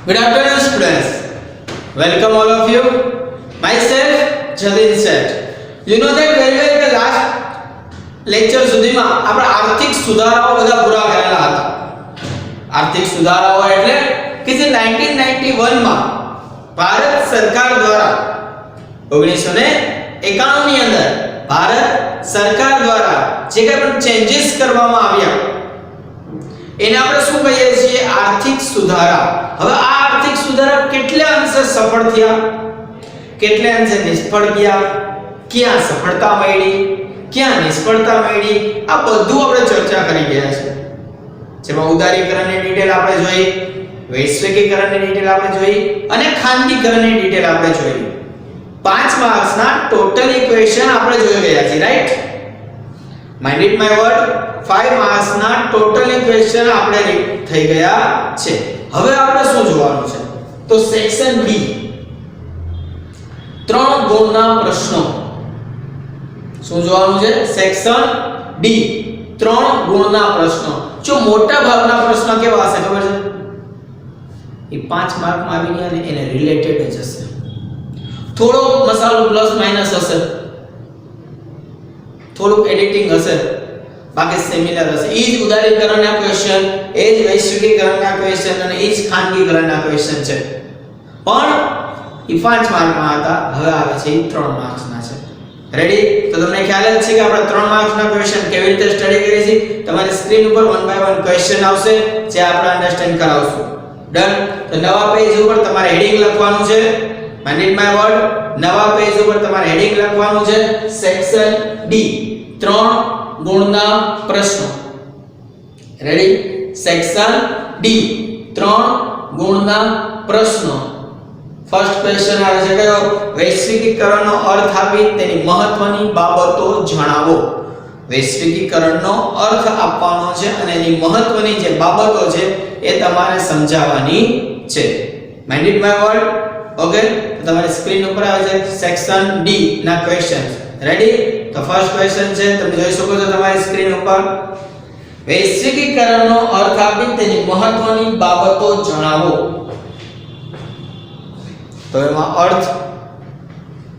Good afternoon, students. Welcome all of you. Myself, Jadin Seth. You know that very well કે last lecture સુધીમાં આપણે આર્થિક સુધારાઓ બધા પૂરા કરેલા હતા. આર્થિક સુધારાઓ એટલે કે જે 1991 માં ભારત સરકાર દ્વારા 1991 ની અંદર ભારત સરકાર દ્વારા જે કંઈ પણ ચેન્જીસ કરવામાં આવ્યા એને આપણે શું કહીએ છીએ? આર્થિક સુધારા. હવે આ આર્થિક સુધારા કેટલા અંશે સફળ થયા, કેટલા અંશે નિષ્ફળ ગયા, ક્યાં સફળતા મળી, ક્યાં નિષ્ફળતા મળી, આ બધું આપણે ચર્ચા કરી ગયા છે. જેમાં ઉદારીકરણની ડિટેલ આપણે જોઈ, વૈશ્વિકીકરણની ડિટેલ આપણે જોઈ અને ખાનગીકરણની ડિટેલ આપણે જોઈ. 5 માર્ક્સના ટોટલ ઇક્વેશન આપણે જોઈ ગયા છે, right? Mind it my word, 5 માર્ક્સના ટોટલ ઇક્વેશન આપણે થઈ ગયા છે. હવે આપણે શું જોવાનું છે? તો સેક્શન બી 3 ગુણના પ્રશ્નો. શું જોવાનું છે? સેક્શન ડી 3 ગુણના પ્રશ્નો. જો મોટા ભાગના પ્રશ્નો કેવા હશે ખબર છે? એ 5 માર્કમાં આવી ગયા ને એને રિલેટેડ જ હશે. થોડો મસાલો પ્લસ માઈનસ હશે, થોડું એડિટિંગ હશે, બાકી સિમિલર હશે. ઈ જ ઉદારીકરણના ક્વેશ્ચન, એ જ વૈશ્વિકીકરણના ક્વેશ્ચન અને ઈ જ ખાનગીકરણના ક્વેશ્ચન છે. પણ ઈ 5 માર્કમાં હતા, હવે આવે છે ઈ 3 માર્ક્સના છે. રેડી? તો તમને ખ્યાલ જ છે કે આપણે 3 માર્ક્સના ક્વેશ્ચન કેવી રીતે સ્ટડી કરીએ છીએ. તમારી સ્ક્રીન ઉપર 1 બાય 1 ક્વેશ્ચન આવશે જે આપણે અન્ડરસ્ટેન્ડ કરાવશું. ડન? તો નવા પેજ ઉપર તમારે હેડિંગ લખવાનું છે. માઇન્ડ ઇટ માય વર્ડ, નવા પેજ ઉપર તમારે હેડિંગ લખવાનું છે સેક્શન ડી 3 ગુણના પ્રશ્નો. રેડી? સેક્શન ડી 3 ગુણના પ્રશ્નો. ફર્સ્ટ ક્વેશ્ચન આવે છે કયો? વૈશ્વિકીકરણનો અર્થ આપી તેની મહત્વની બાબતો જણાવો. વૈશ્વિકીકરણનો અર્થ આપવાનો છે અને એની મહત્વની જે બાબતો છે એ તમારે સમજાવવાની છે. Mind it my word. Okay, તો તમારી સ્ક્રીન ઉપર આવે છે સેક્શન ડી ના ક્વેશ્ચન્સ. રેડી? તો ફર્સ્ટ ક્વેશ્ચન છે, તમે જોઈ શકો છો તમારી સ્ક્રીન ઉપર. વૈશ્વિકીકરણનો અર્થ આપી તેની મહત્વની બાબતો જણાવો. તો એમાં અર્થ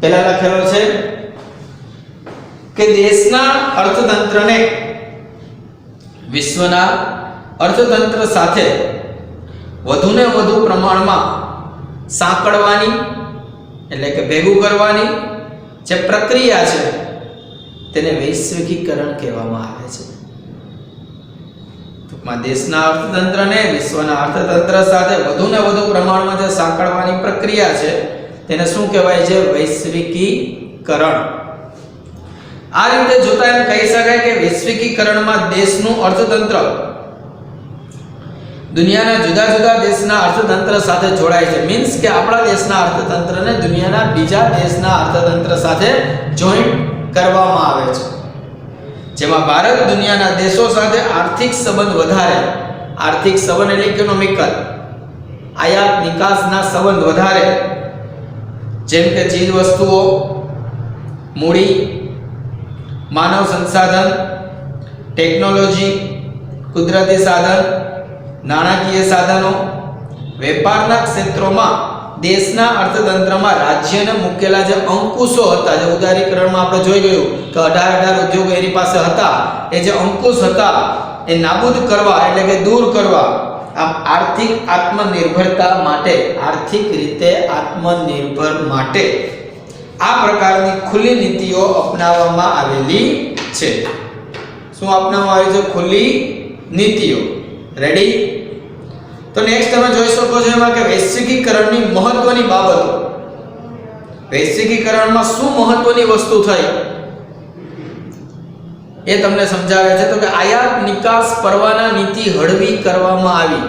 પહેલા લખેલો છે કે દેશના અર્થતંત્રને વિશ્વના અર્થતંત્ર સાથે વધુને વધુ પ્રમાણમાં સાંકળવાની એટલે કે ભેગું કરવાની જે પ્રક્રિયા છે તેને વૈશ્વિકીકરણ કહેવામાં આવે છે. ટૂંકમાં દેશના અર્થતંત્રને વિશ્વના અર્થતંત્ર સાથે વધુને વધુ પ્રમાણમાં જે સાંકળવાની પ્રક્રિયા છે તેને શું કહેવાય છે? વૈશ્વિકીકરણ. આ રીતે જોતા એમ કહી શકાય કે વૈશ્વિકીકરણમાં દેશનું અર્થતંત્ર દુનિયાના જુદા જુદા દેશના અર્થતંત્ર સાથે જોડાય છે. મીન્સ કે આપણા દેશના અર્થતંત્રને દુનિયાના બીજા દેશના અર્થતંત્ર સાથે જોઈન્ટ કરવામાં આવે છે. જેમાં ભારત દુનિયાના દેશો સાથે આર્થિક સંબંધ વધારે, આર્થિક સંબંધ એટલે ઇકોનોમિકલ, આયાત નિકાસના સંબંધ વધારે, જેમ કે ચીજ વસ્તુઓ, મૂડી, માનવ સંસાધન, ટેકનોલોજી, કુદરતી સાધન, નાણાકીય સાધનો, વેપારના ક્ષેત્રોમાં દેશના અર્થતંત્રમાં રાજ્યને મૂકેલા જે અંકુશો હતા, જે ઉદારીકરણમાં આપણે જોઈ ગયું કે 18 ઉદ્યોગો એની પાસે હતા, એ જે અંકુશ હતા એ નાબૂદ કરવા એટલે કે દૂર કરવા, આમ આર્થિક આત્મનિર્ભરતા માટે, આર્થિક રીતે આત્મનિર્ભર માટે આ પ્રકારની ખુલ્લી નીતિઓ અપનાવવામાં આવેલી છે. શું અપનાવવામાં આવી છે? ખુલ્લી નીતિઓ. રેડી? તો નેક્સ્ટ તમે જોઈ શકો છો એમાં કે વૈશ્વિકીકરણની મહત્વની બાબતો. વૈશ્વિકીકરણમાં શું મહત્વની વસ્તુ થઈ એ તમને સમજાવે છે. તો કે આયાત નિકાસ પરવાના નીતિ હળવી કરવામાં આવી.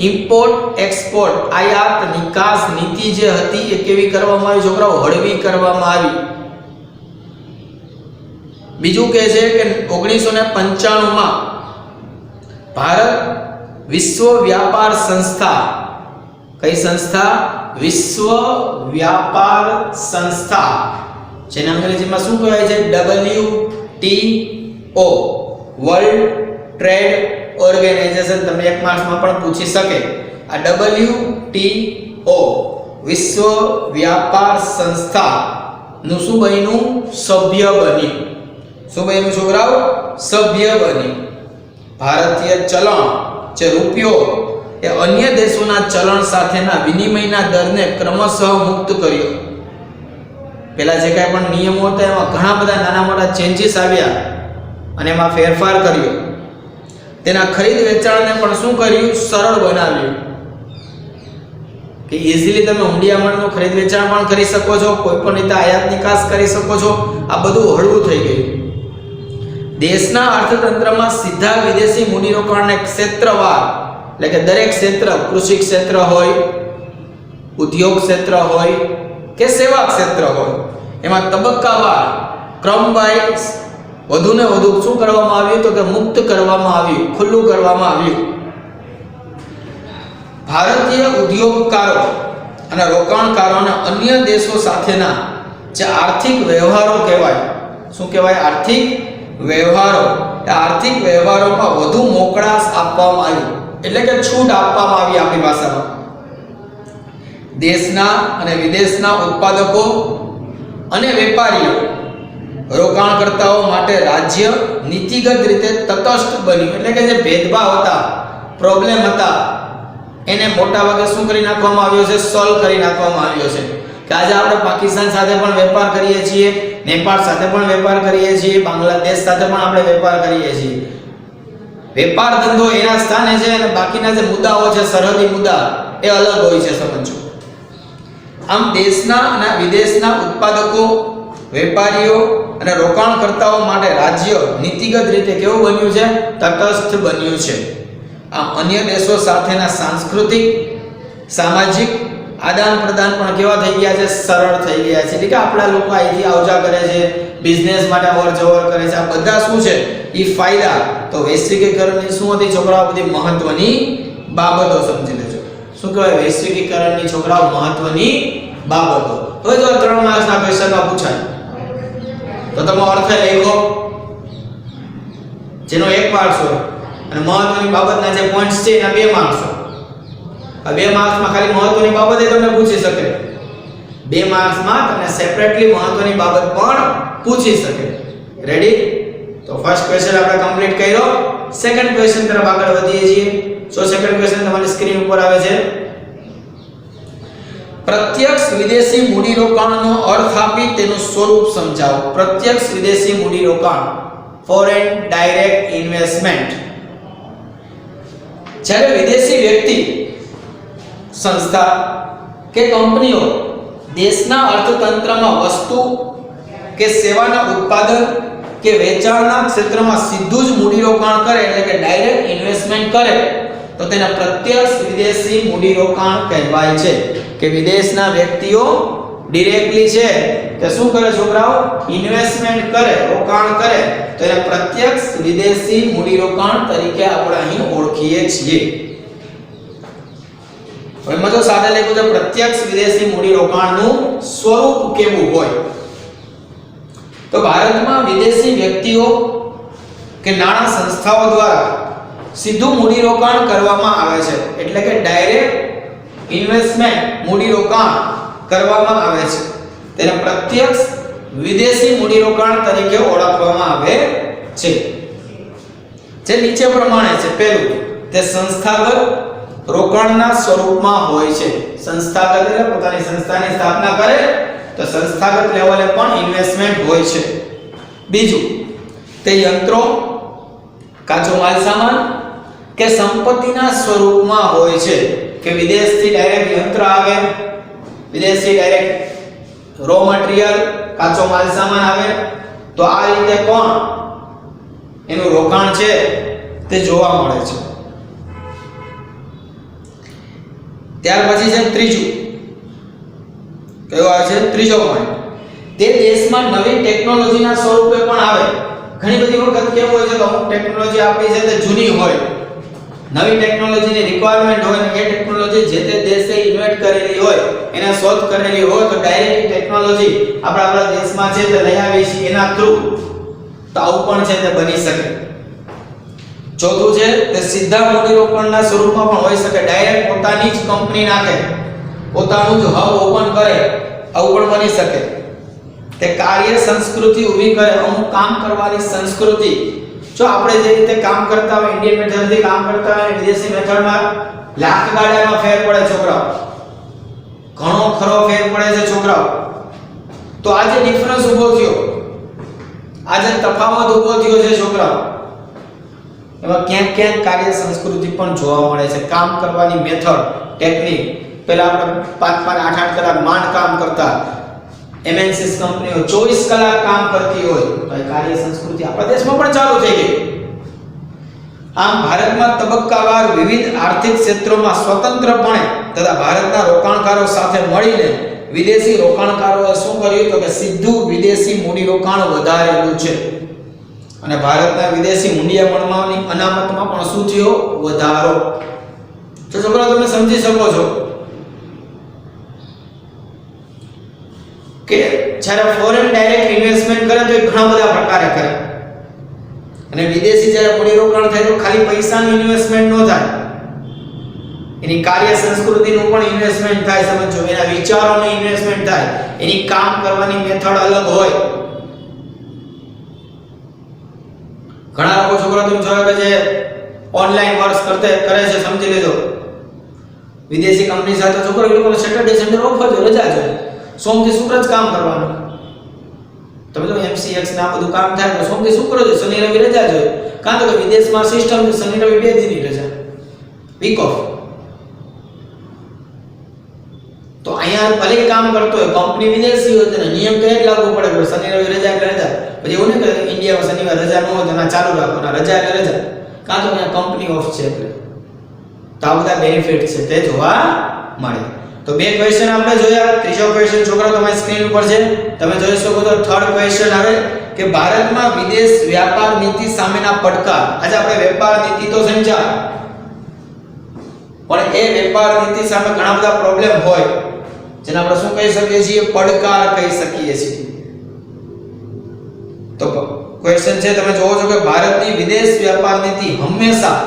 ઇમ્પોર્ટ એક્સપોર્ટ આયાત નિકાસ નીતિ જે હતી એ કેવી કરવામાં આવી છોકરાઓ? હળવી કરવામાં આવી. બીજું કહે છે કે 1995 માં ભારત વિશ્વ વ્યાપાર સંસ્થા, કઈ સંસ્થા? વિશ્વ વ્યાપાર સંસ્થા, જેને અંગ્રેજીમાં શું કહેવાય છે? WTO, world trade organisation. તમને 1 માર્ક્સમાં પણ પૂછી શકે. આ WTO વિશ્વ વ્યાપાર સંસ્થા નું શું બન્યું? સભ્ય બન્યું. શું બન્યું છોકરાઓ? સભ્ય બન્યું. ભારતીય ચલણ જે રૂપિયો એ અન્ય દેશોના ચલણ સાથેના વિનિમયના દરને ક્રમશઃ મુક્ત કર્યો. પહેલા જે કાંઈ પણ નિયમો હતા એમાં ઘણા બધા નાના મોટા ચેન્જીસ આવ્યા અને એમાં ફેરફાર કર્યો. તેના ખરીદ વેચાણને પણ શું કર્યું? સરળ બનાવ્યું કે ઈઝીલી તમે હુંડિયામણનું ખરીદ વેચાણ પણ કરી શકો છો, કોઈ પણ રીતે આયાત નિકાસ કરી શકો છો. આ બધું હળવું થઈ ગયું. દેશના અર્થતંત્રમાં સીધા વિદેશી મૂડીરોકાણને ક્ષેત્રવાર એટલે કે દરેક ક્ષેત્ર, કૃષિ ક્ષેત્ર હોય, ઉદ્યોગ ક્ષેત્ર હોય કે સેવા ક્ષેત્ર હોય, એમાં તબક્કાવાર ક્રમવાઇઝ વધુને વધુ શું કરવામાં આવ્યું? તો કે મુક્ત કરવામાં આવ્યું, ખુલ્લું કરવામાં આવ્યું. ભારતીય ઉદ્યોગકારો અને રોકાણકારોના અન્ય દેશો સાથેના જે આર્થિક વ્યવહારો કહેવાય, શું કહેવાય? આર્થિક વ્યવહારો. આર્થિક વ્યવહારોમાં વધુ મોકળાશ આપવામાં આવી, એટલે કે છૂટ આપવામાં આવી આપણી ભાષામાં. દેશના અને વિદેશના ઉત્પાદકો અને વેપારીઓ, રોકાણકર્તાઓ માટે રાજ્ય નીતિગત રીતે તટસ્થ બન્યું. એટલે કે જે ભેદભાવ હતા, પ્રોબ્લેમ હતા, એને મોટા ભાગે શું કરી નાખવામાં આવ્યો છે? સોલ્વ કરી નાખવામાં આવ્યો છે. કે આજે આપણે પાકિસ્તાન સાથે પણ વેપાર કરીએ છીએ, નેપાળ સાથે પણ વેપાર કરીએ છીએ, બાંગ્લાદેશ સાથે પણ આપણે વેપાર કરીએ છીએ. વેપાર ધંધો એના સ્થાને છે અને બાકીના જે મુદ્દાઓ છે, સરહદી મુદ્દા, એ અલગ હોય છે. સમજો. આમ દેશના અને વિદેશના ઉત્પાદકો, વેપારીઓ અને રોકાણકર્તાઓ માટે રાજ્ય નીતિગત રીતે કેવું બન્યું છે? તટસ્થ બન્યું છે. આમ અન્ય દેશો સાથેના સાંસ્કૃતિક, સામાજિક આદાન પ્રદાન પણ કેવા થઈ ગયા છે? સરળ થઈ ગયા છે. એટલે કે આપણા લોકો અહીંથી આવજા કરે છે, બિઝનેસ માટે અવરજવર કરે છે. આ બધા શું છે? એ ફાયદા. તો વૈશ્વિકીકરણની શું હતી છોકરાઓ? બધી મહત્વની બાબતો સમજી લેજો. શું કહેવાય? વૈશ્વિકીકરણની છોકરાઓ મહત્વની બાબતો. હવે જો 3 માર્ક્સના ક્વેશ્ચનમાં પૂછાય તો તમે અર્થ લખો, જેનો 1 માર્ક્સ હોય, અને મહત્વની બાબતના જે પોઈન્ટ્સ છે એના 2 માર્ક્સ હોય. આ 2 માર્ક્સમાં ખાલી મહત્વની બાબત તમને પૂછી શકે. 2 માર્ક્સમાં તમને સેપરેટલી મહત્વની બાબત પણ પૂછી શકે. રેડી? તો ફર્સ્ટ ક્વેશ્ચન આપણે કમ્પ્લીટ કર્યો. સેકન્ડ ક્વેશ્ચન તરફ આગળ વધીએ છીએ. સો સેકન્ડ ક્વેશ્ચન તમારી સ્ક્રીન ઉપર આવે છે. પ્રત્યક્ષ વિદેશી મૂડીરોકાણનો અર્થ આપી તેનું સ્વરૂપ સમજાવો. પ્રત્યક્ષ વિદેશી મૂડીરોકાણ, ફોરેન ડાયરેક્ટ ઇન્વેસ્ટમેન્ટ. જ્યારે વિદેશી વ્યક્તિ, સંસ્થા કે કંપનીઓ દેશના અર્થતંત્રમાં વસ્તુ કે સેવાના ઉત્પાદન કે વેચાણના ક્ષેત્રમાં સીધું જ મૂડીરોકાણ કરે, એટલે કે ડાયરેક્ટ ઇન્વેસ્ટમેન્ટ કરે, તો તેને પ્રત્યક્ષ વિદેશી મૂડીરોકાણ કહેવાય છે. કે વિદેશના વ્યક્તિઓ ડિરેક્ટલી છે કે શું કરે છોકરાઓ? ઇન્વેસ્ટમેન્ટ કરે, રોકાણ કરે, તો એને પ્રત્યક્ષ વિદેશી મૂડીરોકાણ તરીકે આપણે અહીં ઓળખીએ છીએ. હવે મજો સાથે લખ્યું છે પ્રત્યક્ષ વિદેશી મૂડીરોકાણનું સ્વરૂપ કેવું હોય. તો ભારતમાં વિદેશી વ્યક્તિઓ કે નાણાં સંસ્થાઓ દ્વારા સીધું મૂડીરોકાણ કરવામાં આવે છે, એટલે કે ડાયરેક્ટ ઇન્વેસ્ટમેન્ટ, મૂડીરોકાણ કરવામાં આવે છે. તેને પ્રત્યક્ષ વિદેશી મૂડીરોકાણ તરીકે ઓળખવામાં આવે છે. જે નીચે પ્રમાણે છે. પહેલું, તે સંસ્થાગત રોકાણના સ્વરૂપમાં હોય છે. સંસ્થાગત એટલે પોતાની સંસ્થાની સ્થાપના કરે તો સંસ્થાગત લેવલે પણ ઇન્વેસ્ટમેન્ટ હોય છે. બીજું, તે યંત્રો, કાચો માલ સામાન કે સંપત્તિના સ્વરૂપમાં હોય છે. કે વિદેશથી ડાયરેક્ટ યંત્ર આવે, વિદેશથી ડાયરેક્ટ રો મટીરીયલ, કાચો માલ સામાન આવે, તો આ રીતે પણ એનું રોકાણ છે તે જોવા મળે છે. ત્યાર પછી છે ત્રીજું. કયો આવે છે? ત્રીજો પોઈન્ટ, તે દેશમાં નવી ટેકનોલોજીના સ્વરૂપે પણ આવે. ઘણી બધી વખત કેવું હોય છે કે અમુક ટેકનોલોજી આપણી છે તે જૂની હોય, નવી ટેકનોલોજીની રિક્વાયરમેન્ટ હોય, ને એ ટેકનોલોજી જે તે દેશે ઇન્વેન્ટ કરેલી હોય, એને શોધ કરેલી હોય, તો ડાયરેક્ટ ટેકનોલોજી આપણા દેશમાં છે તે લઈ આવી છે એના થ્રુ. તો આવું પણ છે તે બની શકે. ચોથું છે તે સીધા મૂડીરોકાણના સ્વરૂપમાં પણ હોઈ શકે, ડાયરેક્ટ પોતાની જ કંપની નાખે, પોતાનું જ હબ ઓપન કરે, આવું પણ બની શકે. તે કાર્ય સંસ્કૃતિ ઊભી કરે, અમુક કામ કરવાની સંસ્કૃતિ. જો આપણે જે રીતે કામ કરતા હોય, ઇન્ડિયન મેથડથી કામ કરતા હોય, વિદેશી મેથડમાં લાખ ગાડામાં ફેર પડે છોકરાઓ, ઘણો ખરો ફેર પડે છે છોકરાઓ. તો આજે ડિફરન્સ ઊભો થયો, આજે તફાવત ઊભો થયો છે છોકરાઓ. એમાં ક્યાંક ક્યાંક કાર્ય સંસ્કૃતિ પણ જોવા મળે છે, કામ કરવાની મેથડ, ટેકનિક. પહેલા આપણે 5-8 કલાક માંડ કામ કરતા, એમએનસીસ કંપનીઓ 24 કલાક કામ કરતી હોય, તો એ કાર્ય સંસ્કૃતિ આપણા દેશમાં પણ ચાલુ થઈ ગઈ. આમ ભારતમાં તબક્કાવાર વિવિધ આર્થિક ક્ષેત્રોમાં સ્વતંત્રપણે તથા ભારતના રોકાણકારો સાથે મળીને વિદેશી રોકાણકારોએ શું કર્યું તો કે સીધું વિદેશી મૂડીરોકાણ વધારેલું છે. અને ભારતના વિદેશી મૂડીરોકાણની અનામતમાં પણ શું થયો? વધારો. તો છોકરાઓ તમે સમજી શકો છો કે જ્યારે ફોરેન ડાયરેક્ટ ઇન્વેસ્ટમેન્ટ કરે તો એ ઘણા બધા પ્રકારે કરે, અને વિદેશી જ્યારે મૂડીરોકાણ થાય તો ખાલી પૈસાનું ઇન્વેસ્ટમેન્ટ ન થાય, એની કાર્ય સંસ્કૃતિનું પણ ઇન્વેસ્ટમેન્ટ થાય. સમજો, એના વિચારોનું ઇન્વેસ્ટમેન્ટ થાય, એની કામ કરવાની મેથડ અલગ હોય. ઘણા લોકો છોકરા તમે જોયા કે જે ઓનલાઈન વર્ક કરે છે, સમજી લેજો, વિદેશી કંપની સાથે છોકરા એ લોકોને સેટરડે સન્ડે ઓફ જ રજા છે, સોમથી શુક્ર જ કામ કરવાનું. તમે જો એમસીએક્સ ના બધું કામ થાય તો સોમથી શુક્ર જ, શનિ રવિ રજા જ હોય. કાં તો વિદેશમાં સિસ્ટમ છે શનિ રવિ 2 દિનની રજા, વીક ઓફ. તો અહીંયા ભલે કામ કરતો હોય, કંપની વિદેશી હોય, તો નિયમ તો એ જ લાગુ પડે કે શનિ રવિ રજા એટલે રજા. પછી એવું નહીં કે ઇન્ડિયામાં શનિવાર રજા ન હોય તો ના ચાલુ રાખો, ના રજા એટલે રજા. કાં તો અહીંયા કંપની ઓફ છે એટલે. તો આ બધા બેનિફિટ છે તે જોવા મળે. તો 2 ક્વેશ્ચન આપણે જોયા. ત્રીજો ક્વેશ્ચન છોકરાઓ તમારી સ્ક્રીન ઉપર છે, તમે જોઈ શકો છો. થર્ડ ક્વેશ્ચન આવે કે ભારતમાં વિદેશ વ્યાપાર નીતિ સામેના પડકાર. આજે આપણે વેપાર નીતિ તો સમજ્યા, પણ એ વેપાર નીતિ સામે ઘણા બધા પ્રોબ્લેમ હોય, જેને આપણે શું કહી શકીએ છીએ? પડકાર કહી શકીએ છીએ. તો ક્વેશ્ચન છે, તમે જોવો છો કે ભારતની વિદેશ વ્યાપાર નીતિ હંમેશા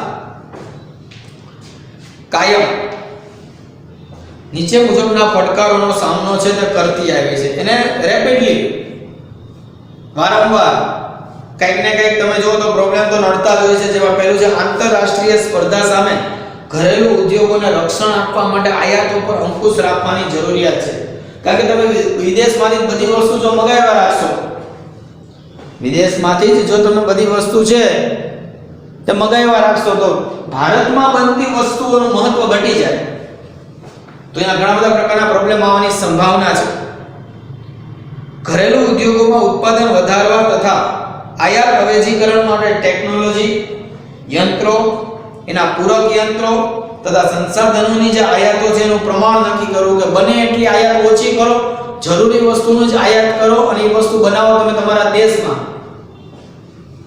કાયમ નીચે મુજબના પડકારોનો સામનો છે તે કરતી આવી છે. એને રેપિડલી વારંવાર કંઈક ને કંઈક તમે જો તો પ્રોબ્લેમ તો નડતા જ હોય છે. જેમાં પહેલું છે આંતરરાષ્ટ્રીય સ્પર્ધા સામે ઘરેલુ ઉદ્યોગોને રક્ષણ આપવા માટે આયાતો પર અંકુશ રાખવાની જરૂરિયાત છે. કારણ કે તમે વિદેશમાંથી બધી વસ્તુ જો મંગાવ્યા રાખશો, વિદેશમાંથી જ જો તમે બધી વસ્તુ છે તે મંગાવ્યા રાખશો, તો ભારતમાં બનતી વસ્તુઓનું મહત્વ ઘટી જાય, તો અહીંયા ઘણા બધા પ્રકારના પ્રોબ્લેમ આવવાની સંભાવના છે. ઘરેલુ ઉદ્યોગોમાં ઉત્પાદન વધારવા તથા આયાત અવેજીકરણ માટે ટેકનોલોજી, યંત્રો, એના પૂરક યંત્રો તથા સંસાધનોની જે આયાતો છે એનું પ્રમાણ નક્કી કરવું કે બને એટલી આયાત ઓછી કરો, જરૂરી વસ્તુનું જ આયાત કરો અને એ વસ્તુ બનાવો તમે તમારા દેશમાં.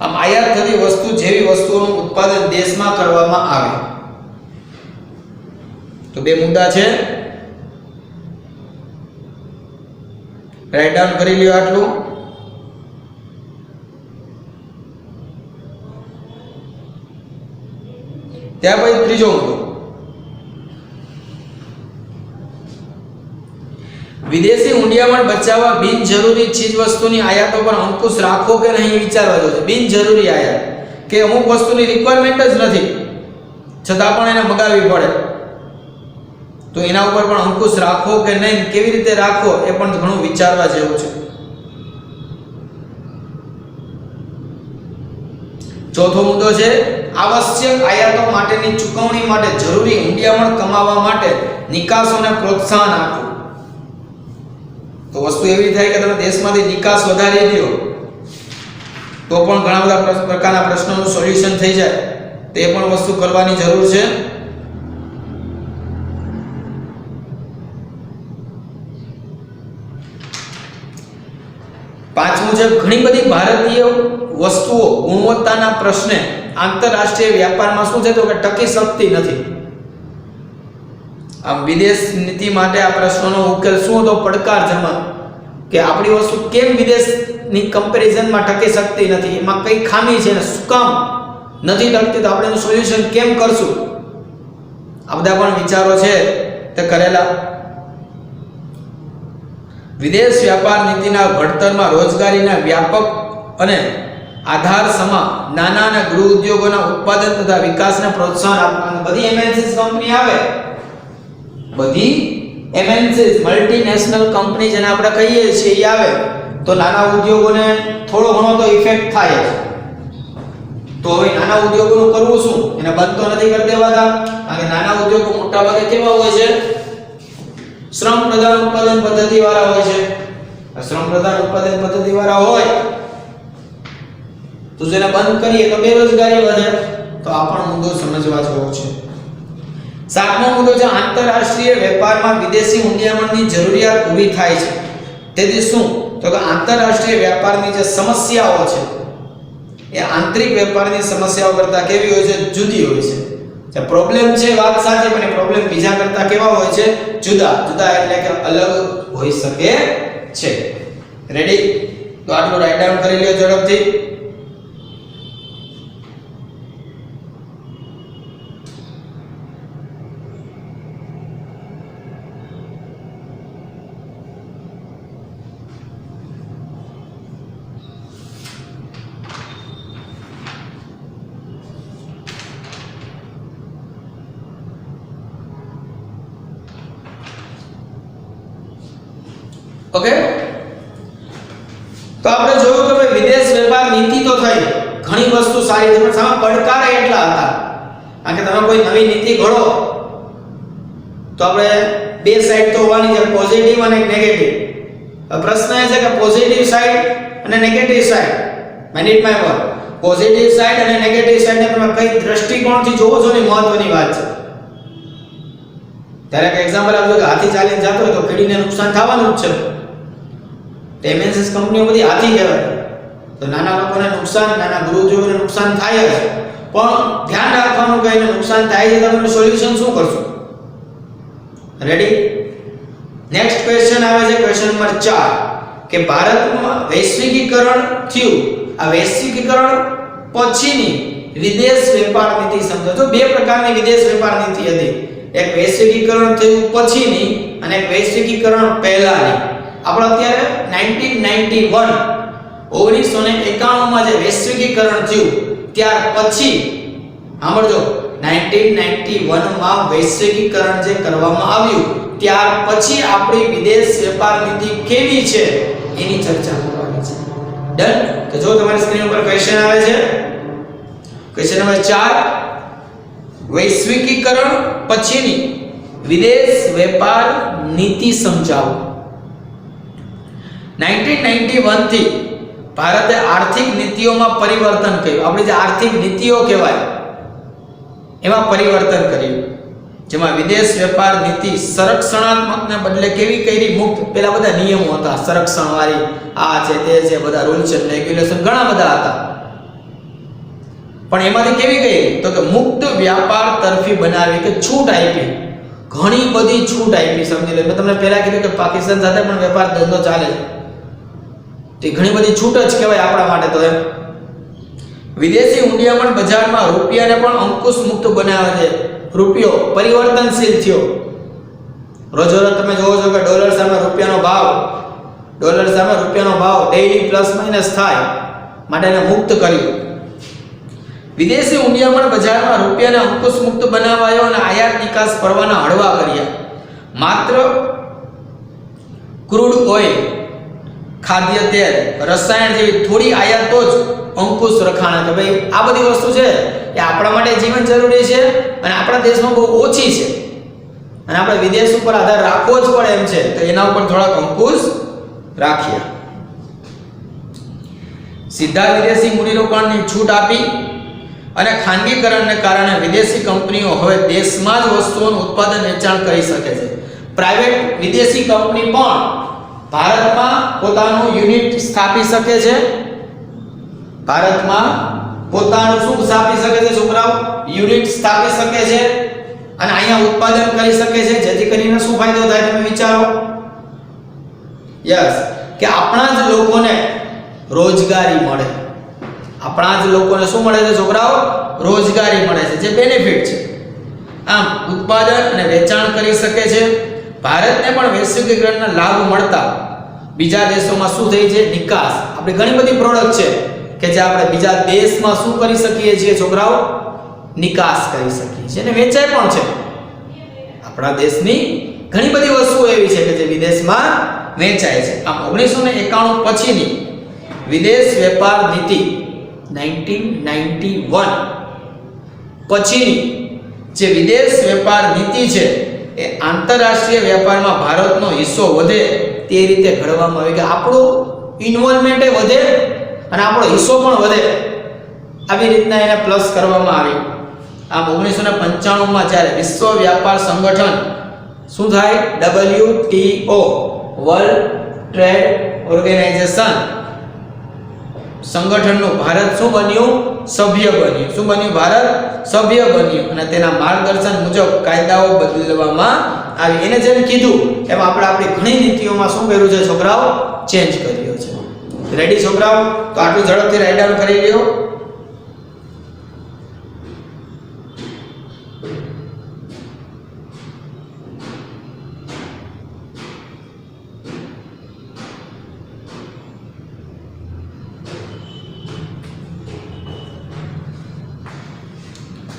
આમ આયાત થતી વસ્તુ જેવી વસ્તુઓનું ઉત્પાદન દેશમાં કરવામાં આવે. તો 2 મુદ્દા છે, રાઈટ ડાઉન કરી લ્યો આટલું. ત્યાર પછી ત્રીજો મુદ્દો, વિદેશી ઊંડિયામણ બચાવવા બિનજરૂરી ચીજ વસ્તુની આયાતો પર અંકુશ રાખો કે નહીં વિચારવા જોઈએ. બિનજરૂરી આયાત કે અમુક વસ્તુની રિક્વાયરમેન્ટ જ નથી છતાં પણ એને મગાવવી પડે, તો એના ઉપર પણ અંકુશ રાખો કે નહીં, કેવી રીતે રાખો એ પણ ઘણું વિચારવા જેવું છે. ચોથો મુદ્દો છે આવશ્યક આયાતો માટેની ચૂકવણી માટે જરૂરી ઊંડિયામણ કમાવા માટે નિકાસોને પ્રોત્સાહન આપવું. તો વસ્તુ એવી થાય કે તમે દેશમાંથી નિકાસ વધારી દો તો પણ ઘણા બધા પ્રકારના પ્રશ્નોનું સોલ્યુશન થઈ જાય, તે પણ વસ્તુ કરવાની જરૂર છે. પાંચમું છે ઘણી બધી ભારતીય વસ્તુઓ ગુણવત્તાના પ્રશ્ને આંતરરાષ્ટ્રીય વ્યાપારમાં શું છે તો કે ટકી શકતી નથી. આમ વિદેશ નીતિ માટે આ પ્રશ્નોનો ઉકેલ શું હતો? પડકારજનક કે આપણી વસ્તુ કેમ વિદેશની કમ્પેરિઝનમાં ટકી શકતી નથી, એમાં કઈ ખામી છે ને શું કામ નથી ટકતી તો આપણે એનું સોલ્યુશન કેમ કરશું? આ બધા પણ વિચારો છે તે કરેલા. વિદેશ વ્યાપાર નીતિના ઘડતરમાં રોજગારીના વ્યાપક અને આધાર સમા નાના અને ગૃહ ઉદ્યોગોના ઉત્પાદન તથા વિકાસને પ્રોત્સાહન આપવાનું. બધી એમએનસી કંપની આવે, બધી એમએનસી મલ્ટીનેશનલ કંપની જેને આપણે કહીએ છીએ એ આવે તો નાના ઉદ્યોગોને થોડો ઘણો તો ઇફેક્ટ થાય છે. તો હવે નાના ઉદ્યોગોનું કરવું શું? એને બંધ તો નથી કરી દેવાતા, કારણ કે નાના ઉદ્યોગો મોટા ભાગે કેવા હોય છે? શ્રમ પ્રધાન ઉત્પાદન પદ્ધતિ વાળા હોય છે. શ્રમ પ્રધાન ઉત્પાદન પદ્ધતિ વાળા હોય તો જેને બંધ કરીએ તો બેરોજગારી વધે. તો આ પણ મુદ્દો સમજવા જેવો છે. સાતમો મુદ્દો છે આંતરરાષ્ટ્રીય વેપારમાં વિદેશી મૂંડિયામણની જરૂરિયાત ઊભી થાય છે. તેથી શું? તો કે આંતરરાષ્ટ્રીય વેપારની જે સમસ્યાઓ છે એ આંતરિક વેપારની સમસ્યાઓ કરતા કેવી હોય છે? જુદી હોય છે. જે પ્રોબ્લેમ છે વાત સાચી, પણ એ પ્રોબ્લેમ બીજા કરતા કેવા હોય છે? જુદા. જુદા એટલે કે અલગ હોઈ શકે છે. રેડી? તો આટલું રાઈટ ડાઉન કરી લ્યો ઝડપથી. ઓકે, તો આપણે જોયું કે ભાઈ વિદેશ વેપાર નીતિ તો થઈ, ઘણી વસ્તુ સારી છે, પણ સામે પડકાર એટલા હતા. કારણ કે તમે કોઈ નવી નીતિ ઘડો તો આપણે બે સાઈડ તો હોવાની છે, પોઝિટિવ અને નેગેટિવ. પ્રશ્ન એ છે કે પોઝિટિવ સાઈડ અને negative side, manage my word, positive side અને નેગેટિવ સાઈડને તમે કઈ દ્રષ્ટિકોણથી જોવો છો ને મહત્વની વાત છે. ત્યારે એક એક્ઝામ્પલ આપજો કે હાથી ચાલીને જતો હોય તો કીડીને નુકસાન થવાનું જ છે. એમએનસી કંપનીઓ બધી હાથી કહેવાય, તો નાના લોકોને નુકસાન, નાના ગૃહ ઉદ્યોગોને નુકસાન થાય જ, પણ ધ્યાન રાખવાનું કે એને નુકસાન થાય છે તો તમે સોલ્યુશન શું કરશો? રેડી? નેક્સ્ટ ક્વેશ્ચન આવે છે ક્વેશ્ચન નંબર 4 કે ભારતમાં વૈશ્વિકીકરણ થયું, આ વૈશ્વિકીકરણ પછીની વિદેશ વેપાર નીતિ સમજો. તો બે પ્રકારની વિદેશ વેપાર નીતિ હતી, એક વૈશ્વિકીકરણ થયું પછીની અને એક વૈશ્વિકીકરણ પહેલાની. આપણે અત્યારે 1991 માં જે વૈશ્વિકીકરણ થયું ત્યાર પછી સાંભળજો, 1991 માં વૈશ્વિકીકરણ જે કરવામાં આવ્યું ત્યાર પછી આપણી વિદેશ વેપાર નીતિ કેવી છે એની ચર્ચા કરવાની છે. ડન? તો જો તમારી સ્ક્રીન ઉપર ક્વેશ્ચન આવે છે, ક્વેશ્ચન નંબર 4, વૈશ્વિકીકરણ પછીની વિદેશ વેપાર નીતિ સમજાવો. 1991 થી ભારતે આર્થિક નીતિઓમાં પરિવર્તન કર્યું. આપણી જે આર્થિક નીતિઓ કહેવાય એમાં પરિવર્તન કર્યું, જેમાં વિદેશ વેપાર નીતિ સંરક્ષણાત્મકને બદલે કેવી કરી? મુક્ત. પેલા બધા નિયમો હતા સંરક્ષણ વાળી, આ છે તે છે, બધા રૂલ્સ એન્ડ રેગ્યુલેશન ઘણા બધા હતા, પણ એમાંથી કેવી કરી? તો કે મુક્ત વ્યાપાર તરફી બનાવી, કે છૂટ આપી, ઘણી બધી છૂટ આપી. સમજી લો, મેં તમને પહેલા કીધું કે પાકિસ્તાન સાથે પણ વેપાર ધંધો ચાલે છે, તે ઘણી બધી છૂટ જ કહેવાય આપણા માટે. તો એમ વિદેશી ઊંડિયામણ બજારમાં રૂપિયાને પણ અંકુશ મુક્ત બનાવે છે. રૂપિયો પરિવર્તનશીલ થયો. રોજોરોજ તમે જોવો છો કે ડોલર સામે રૂપિયાનો ભાવ ડેઈલી પ્લસ માઇનસ થાય, માટે એને મુક્ત કર્યું. વિદેશી ઊંડિયામણ બજારમાં રૂપિયાને અંકુશ મુક્ત બનાવાયો અને આયાત નિકાસ પરવાના હળવા કર્યા. માત્ર ક્રૂડ ઓઇલ, ખાદ્ય તેલ, રસાયણ જેવી થોડી આયાતો જ અંકુશ રખાણા. કે ભાઈ આ બધી વસ્તુ છે એ આપણા માટે જીવન જરૂરી છે અને આપણા દેશમાં બહુ ઓછી છે અને આપણે વિદેશ ઉપર આધાર રાખવો જ પડે એમ છે, તો એના ઉપર થોડાક અંકુશ રાખીએ. સીધા વિદેશી મૂડીરોકાણની છૂટ આપી અને ખાનગીકરણને કારણે વિદેશી કંપનીઓ હવે દેશમાં જ વસ્તુઓનું ઉત્પાદન વેચાણ કરી શકે છે. પ્રાઇવેટ વિદેશી કંપની પણ ભારતમાં પોતાનું યુનિટ સ્થાપી શકે છે. ભારતમાં પોતાનું શું સ્થાપી શકે છે છોકરાઓ? યુનિટ સ્થાપી શકે છે અને અહીંયા ઉત્પાદન કરી શકે છે, જેથી કરીને શું ફાયદો થાય તમે વિચારો? યસ, કે આપણા જ લોકોને રોજગારી મળે. આપણા જ લોકોને શું મળે છે છોકરાઓ? રોજગારી મળે છે, જે બેનિફિટ છે. આમ ઉત્પાદન અને વેચાણ કરી શકે છે. ભારતને પણ વૈશ્વિકીકરણના લાભ મળતા બીજા દેશોમાં શું થઈ છે? નિકાસ. આપણે ઘણી બધી પ્રોડક્ટ છે કે જે આપણે બીજા દેશમાં શું કરી શકીએ છીએ છોકરાઓ? નિકાસ કરી શકીએ છીએ અને વેચાય પણ છે. આપણા દેશની ઘણી બધી વસ્તુઓ એવી છે કે જે વિદેશમાં વેચાય છે. આમ 1991 પછીની વિદેશ વેપાર નીતિ 1991 પછીની જે વિદેશ વેપાર નીતિ છે એ આંતરરાષ્ટ્રીય વેપારમાં ભારતનો હિસ્સો વધે તે રીતે ઘડવામાં આવી કે આપણું ઇન્વોલ્વમેન્ટ વધે અને આપણો હિસ્સો પણ વધે. આવી રીતના એને પ્લસ કરવામાં આવી. આમ 1995 માં જ્યારે વિશ્વ વ્યાપાર સંગઠન શું થાય? WTO વર્લ્ડ ટ્રેડ ઓર્ગેનાઇઝેશન સંગઠનનું ભારત શું બન્યું? સભ્ય બન્યું. શું બન્યું? ભારત સભ્ય બન્યું અને તેના માર્ગદર્શન મુજબ કાયદાઓ બદલવામાં આવી. એને જેમ કીધું એમ આપણે આપણી ઘણી નીતિઓમાં શું કર્યું છે છોકરાઓ? ચેન્જ કર્યો છે. રેડી છોકરાઓ? તો આટલું ઝડપથી રાઇટ ડાઉન કરી લ્યો.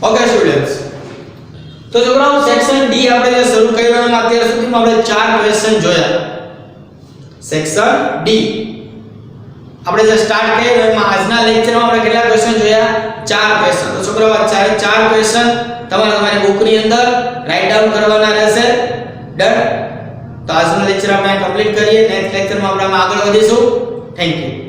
ઓકે સ્ટુડન્ટ્સ, તો છોકરાઓ સેક્શન ડી આપણે જે શરૂ કર્યું એમાં અત્યાર સુધીમાં આપણે 4 ક્વેશ્ચન જોયા. સેક્શન ડી આપણે જે સ્ટાર્ટ કર્યું એમાં આજના લેક્ચરમાં આપણે કેટલા ક્વેશ્ચન જોયા? 4 ક્વેશ્ચન. તો છોકરાઓ આ 4 ક્વેશ્ચન તમારી બુકની અંદર રાઇટ ડાઉન કરવાના રહેશે. ડન. તો આજનો લેક્ચર આપણે કમ્પ્લીટ કરીએ. નેક્સ્ટ લેક્ચરમાં આપણે આગળ વધીશું. Thank you.